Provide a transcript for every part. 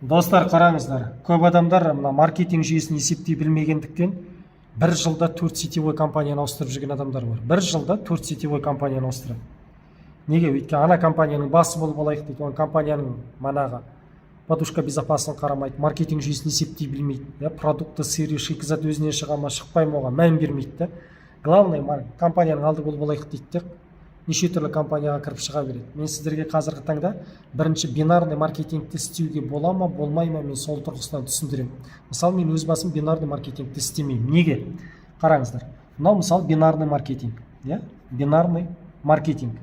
Достар, қараңыздар, көп адамдар мына маркетинг жүйесін есептей білмегендіктен бір жылда 4 сетевой компанияны ауыстырып жүрген адамдар бар. Бір жылда 4 сетевой компанияны ауыстырады. Неге? Өйткені ана компанияның басы болып алайық дейді, оның компанияның манағы подушка безопасностьын қарамайды, маркетинг жүйесін есептей білмейді, продукты, сыры, шикізат өзінен шыға ма, шықпай ма, оған мән бермейді. Главный компанияның алды болып алайық дейді, неше түрлі компанияға кіріп шыға береді. Мен сіздерге қазіргі таңда бірінші бинарный маркетингті істеуге бола ма, болмай ма, мен сол тұрғысынан түсіндіремін. Мысалы, мен өз басым бинарный маркетингті істемеймін. Неге? Қараңыздар. Мынау мысалы бинарный маркетинг, бинарный маркетинг,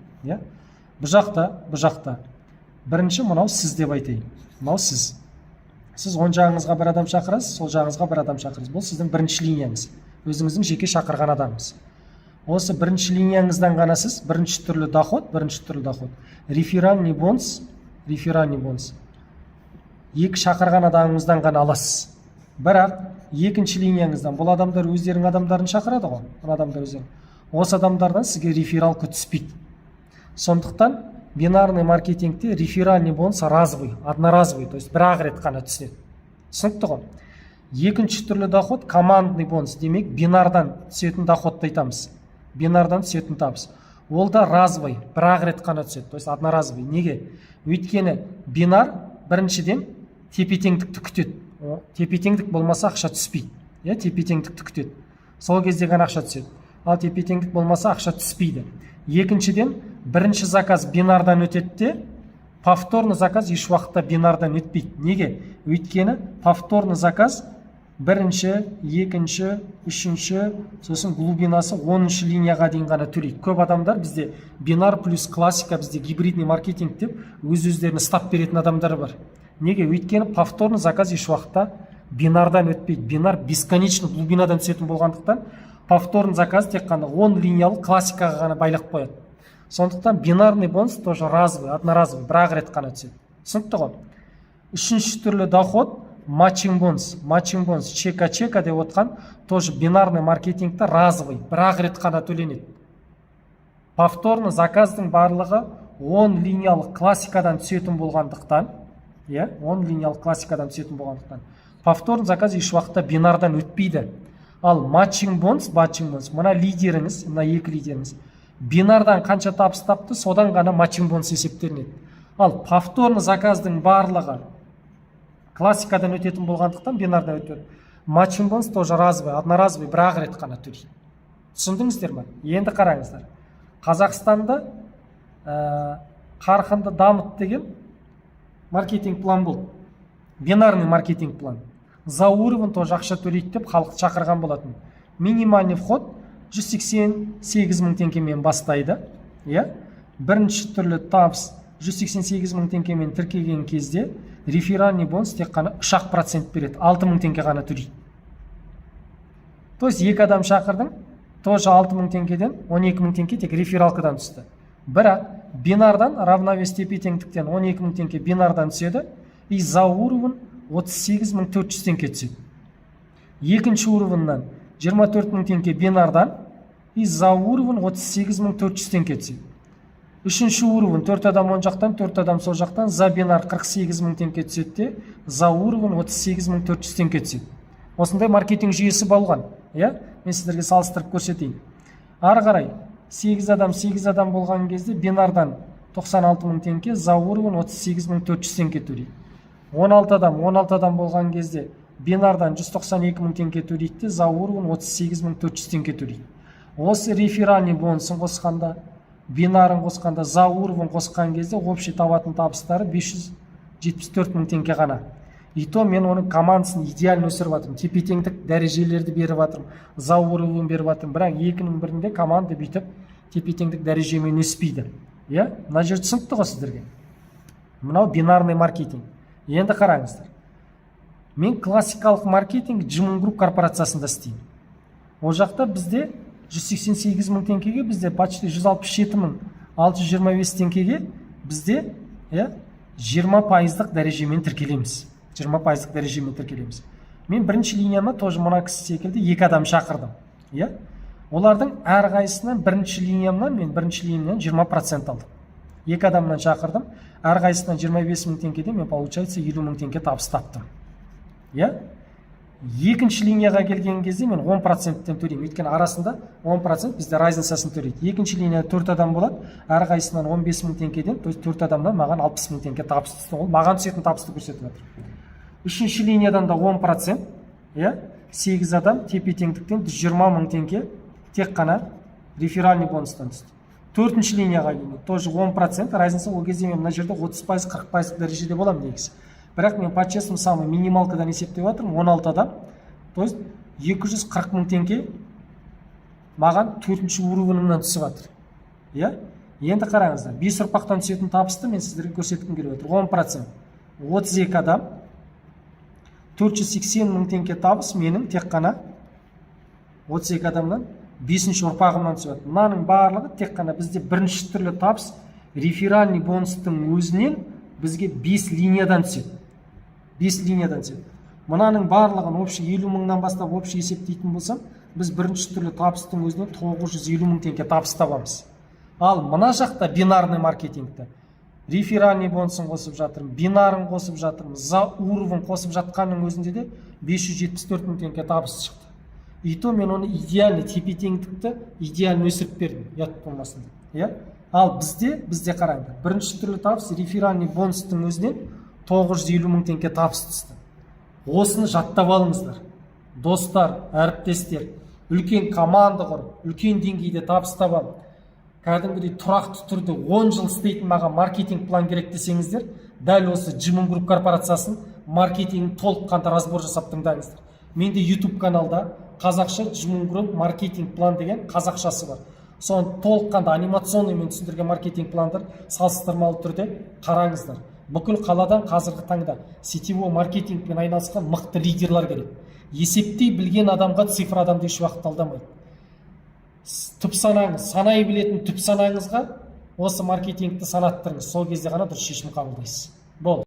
Бұл жақта бірінші мынау сіз деп айтайын. Мынау сіз. Сіз оң жағыңызға бір адам шақырасыз, сол жағыңызға бір адам шақырасыз. Бұл сіздің бірінші линияңыз. Өзіңіздің жеке шақырған адамыңыз. Осы бірінші линияңыздан ғана сіз бірінші түрлі доход, реферальный бонус, екі шақырған адамыңыздан ғана аласыз. Бірақ екінші линияңыздан бұл адамдар өздерінің адамдарын шақырады ғой. Бұл адамдар өздерін. Осы адамдардан сізге рефералка түспейді. Сондықтан бинарный маркетингте реферальный бонус разовый, одноразовый, то есть бір-ақ рет қана түседі. Түсінікті ғой. Екінші түрлі доход командный бонус, демек бинардан түсетін доходты айтамыз. Бинардан түсетін табыс. Ол да разовый, бір-ақ рет қана түседі, то есть одноразовый. Неге? Өйткені бинар біріншіден тепе-теңдікті күтеді. Тепе-теңдік болмаса ақша түспейді. Тепе-теңдікті күтеді. Сол кезде ғана ақша түседі. Ал тепе-теңдік болмаса ақша түспейді. Екіншіден, бірінші заказ бинардан өтеді, повторный заказ еш уақытта бинардан өтпейді. Неге? Өйткені повторный заказ бірінші, екінші, үшінші, сосын глубинасы 10-шы линияға дейін ғана төлейді. Көп адамдар бізде бинар плюс классика, бізде гибридный маркетинг деп өз-өздеріне стап беретін адамдар бар. Неге? Өйткені повторный заказ еш уақытта бинардан өтпейді. Бинар бесконечно глубинадан түсетін болғандықтан повторный заказ тек қана 10 линиялы классикаға ғана байлап қояды. Сондықтан бинарный бонус тоже разовый, одноразовый, бір-ақ рет қана түседі. Түсінікті ғой. Үшінші түрлі доход матчинг бонус, чека деп отқан, тоже бинарный маркетингті разовый, бір-ақ рет қана төленеді. Повторный заказдың барлығы 10 линиялы классикадан түсетін болғандықтан, повторный заказ еш уақытта бинардан өтпейді. Ал матчинг бонус, мына лидеріңіз, мына екі лидеріңіз, бинардан қанша табыс тапты, содан ғана матчинг бонус есептелінеді. Ал повторный заказдың барлығы классикадан өтетін болғандықтан бинардан өтеді. Матчинг бонус тоже разовый, одноразовый, бір-ақ рет қана төлейді. Түсіндіңіздер ме? Енді қараңыздар. Қазақстанда қарқынды дамыт деген маркетинг план болды. Бинарный маркетинг план. За уровень тоже ақша төлейді деп халықты шақырған болатын. Минимальный вход 188 мың теңгемен бастайды. Бірінші түрлі табыс 188 мың теңгемен тіркеген кезде реферальный бонус тек қана 3% береді, 6 мың теңге ғана төлейді. То есть екі адам шақырдың, тоже 6 мың теңгеден 12 мың теңге тек рефералкадан түсті. Бірақ бинардан равновес тепе-теңдіктен 12 мың теңге бинардан түседі, и за уровень 38 мың 400 теңге түседі. Екінші уровеннан 24 мың теңге бинардан, и за уровень 38 мың 400 теңге түседі. Үшінші уровень 4 адам оң жақтан, 4 адам сол жақтан, за бинар 48 мың теңге түседі, за уровень 38 мың 400 теңге түседі. Осындай маркетинг жүйесі болған. Мен сіздерге салыстырып көрсетейін. Ары қарай 8 адам болған кезде бинардан 96 мың теңге, за уровень 38 мың 400 теңге төлейді. 16 адам болған кезде бинардан 192 мың теңге төлейді, за уровень 38 мың 400 теңге төлейді. Осы реферальный бонусын қосқанда, бинарын қосқанда, за уровень қосқан кезде общий табатын табыстары 574 мың теңге ғана. И то мен оның командасын идеально өсіріп жатырмын. Тепе-теңдік дәрежелерді беріп жатырмын, за уровень беріп жатырмын. Бірақ екінің бірінде команда бүйтіп тепе-теңдік дәрежемен өспейді. Мына жер түсінікті ғой сіздерге. Мынау бинарный маркетинг. Енді қараңыздар. Мен классикалық маркетинг Джимон Групп корпорациясында істеймін. Ол жақта бізде 188 мың теңгеге, бізде почти 167 мың 625 теңгеге бізде 20% дәрежемен тіркелеміз. 20% дәрежемен тіркелеміз. Мен бірінші линияма тоже мына кісі секілді екі адам шақырдым. Олардың әрқайсысынан бірінші линиямнан 20% алдым. 2 адамнан шақырдым, әрқайсысынан 25 мың теңгеден мен получается 50 мың теңге табыс таптым. Иә? Екінші линияға келген кезде мен 10%-тен төлеймін. Өйткені арасында 10% бізде разницасын төлейді. Екінші линияда 4 адам болады, әрқайсысынан 15 мың теңгеден, то есть 4 адамнан маған 60 мың теңге табыс түсті. Ол маған түсетін табысты көрсетіп жатыр. Үшінші линиядан да 10%, иә? 8 адам тепе-теңдіктен 120 мың теңге тек қана реферальный бонустан түсті. Төртінші линияға келген, тоже 10%, разница ол кезде мен мына жерде 30%, 40% дәрежеде боламын негізі. Бірақ мен по-честному самый минималкадан есептеп жатырмын, 16 адам, то есть 240 мың теңге маған 4-ші уровенімнен түсіп жатыр. Иә? Енді қараңыздар, 5 ұрпақтан түсетін табысты мен сіздерге көрсеткім келіп отыр. 10%, 32 адам, 480 мың теңге табыс менің тек қана 32 адамнан 5-ші ұрпағымнан түсіп жатыр. Мынаның барлығы тек қана бізде бірінші түрлі табыс реферальный бонустың өзінен бізге 5 линиядан түседі. 5 линиядан түседі. Мынаның барлығын общий 50 мыңнан бастап общий есептейтін болсам, біз бірінші түрлі табыстың өзінен 950 мың теңге табыс табамыз. Ал мына жақта бинарный маркетингті реферальный бонусын қосып жатырмын, бинарын қосып жатырмын, за уровень қосып жатқанның өзінде де 574 мың теңге табыс шықты. И то мен оны идеальный тепе-теңдікті идеально өсіріп бердім, ұят болмасын деп. Иә? Ал бізде қараңдар, бірінші түрлі табыс реферальный бонустың өзінен 950 мың теңге табыс түсті. Осыны жаттап алыңыздар. Достар, әріптестер, үлкен команда құрып, үлкен деңгейде табыс табамын. Кәдімгідей тұрақты түрде 10 жыл істейтін маған маркетинг план керек десеңіздер, дәл осы Джимон Груп корпорациясын маркетингін толыққанды разбор жасап тыңдаңыздар. Менде YouTube каналда қазақша Джимон Груп маркетинг план деген қазақшасы бар. Соны толыққанды анимационныймен түсіндірген маркетинг пландар салыстырмалы түрде қараңыздар. Бүкіл қаладан қазіргі таңда сетевой маркетингпен айналысқан мықты лидерлар керек. Есептей білген адамға цифр адамды еш уақыт алдамайды. Түп санаңыз, санай білетін түп санаңызға осы маркетингті санаттырыңыз. Сол кезде ғана дұрыс шешім қабылдайсыз. Бол.